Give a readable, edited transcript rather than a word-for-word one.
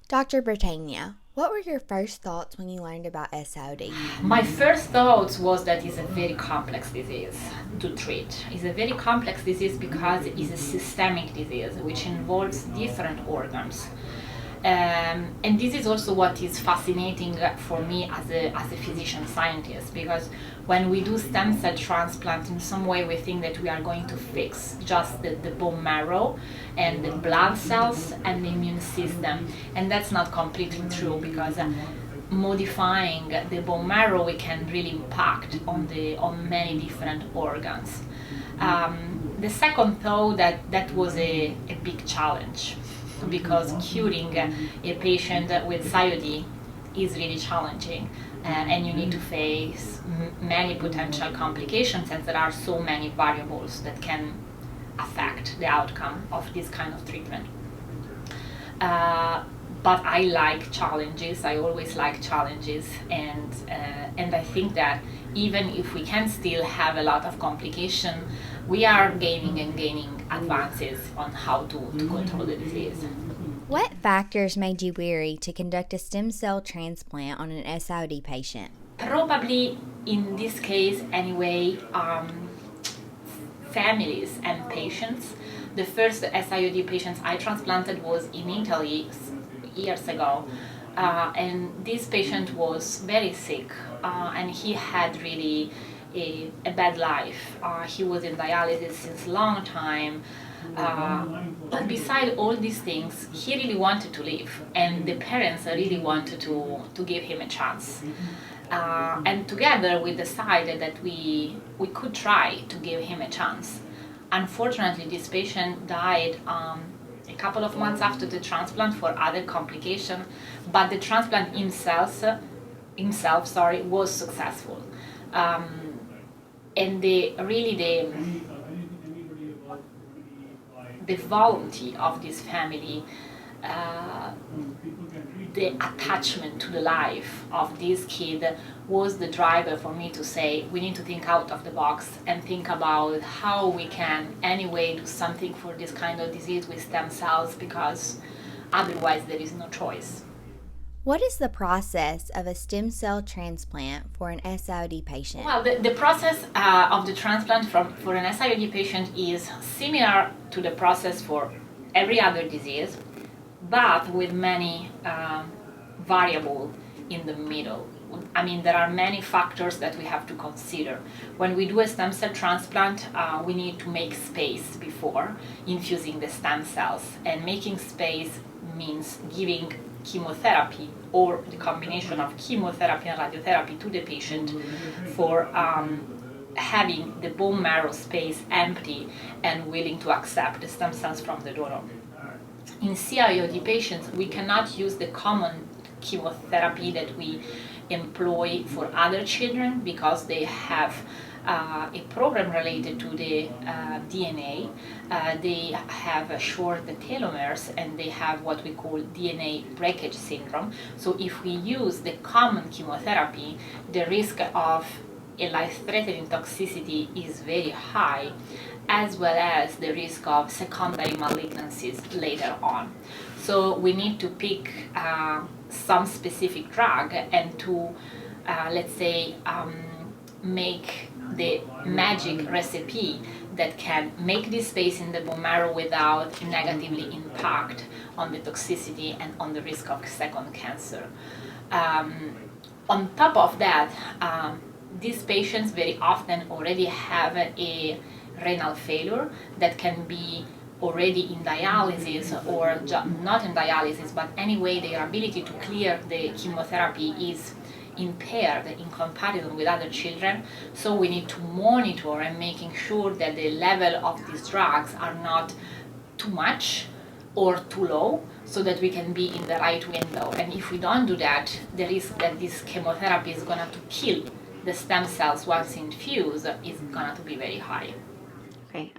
Dr. Bertaina, what were your first thoughts when you learned about SIOD? My first thought was that it's a very complex disease to treat. It's a very complex disease because it's a systemic disease which involves different organs. And this is also what is fascinating for me as a physician scientist, because when we do stem cell transplant, in some way we think that we are going to fix just the bone marrow and the blood cells and the immune system, and that's not completely true, because modifying the bone marrow we can really impact on many different organs. The second thought that was a big challenge, because curing a patient with SIOD is really challenging, and you need to face many potential complications, and there are so many variables that can affect the outcome of this kind of treatment. But I like challenges. I always like challenges, and I think that even if we can still have a lot of complication, we are gaining advances on how to control the disease. What factors made you weary to conduct a stem cell transplant on an SIOD patient? Probably in this case anyway, families and patients. The first SIOD patients I transplanted was in Italy years ago, and this patient was very sick, and he had really a bad life. He was in dialysis since a long time, but beside all these things, he really wanted to live, and the parents really wanted to give him a chance. And together we decided that we could try to give him a chance. Unfortunately, this patient died a couple of months after the transplant for other complications, but the transplant himself was successful. And the volunteer of this family, the attachment to the life of this kid was the driver for me to say we need to think out of the box and think about how we can anyway do something for this kind of disease with stem cells, because otherwise there is no choice. What is the process of a stem cell transplant for an SIOD patient? Well, the process of the transplant for an SIOD patient is similar to the process for every other disease, but with many variables in the middle. I mean, there are many factors that we have to consider. When we do a stem cell transplant, we need to make space before infusing the stem cells, and making space means giving chemotherapy or the combination of chemotherapy and radiotherapy to the patient for having the bone marrow space empty and willing to accept the stem cells from the donor. In SIOD patients, we cannot use the common chemotherapy that we employ for other children, because they have a problem related to the DNA. They have short telomeres, and they have what we call DNA breakage syndrome. So if we use the common chemotherapy, the risk of a life-threatening toxicity is very high, as well as the risk of secondary malignancies later on. So we need to pick some specific drug and to, let's say, make the magic recipe that can make this space in the bone marrow without negatively impact on the toxicity and on the risk of second cancer. On top of that, these patients very often already have a renal failure that can be already in dialysis or not in dialysis, but anyway their ability to clear the chemotherapy is impaired in comparison with other children. So we need to monitor and making sure that the level of these drugs are not too much or too low, so that we can be in the right window. And if we don't do that, the risk that this chemotherapy is going to kill the stem cells once infused is going to be very high. Okay,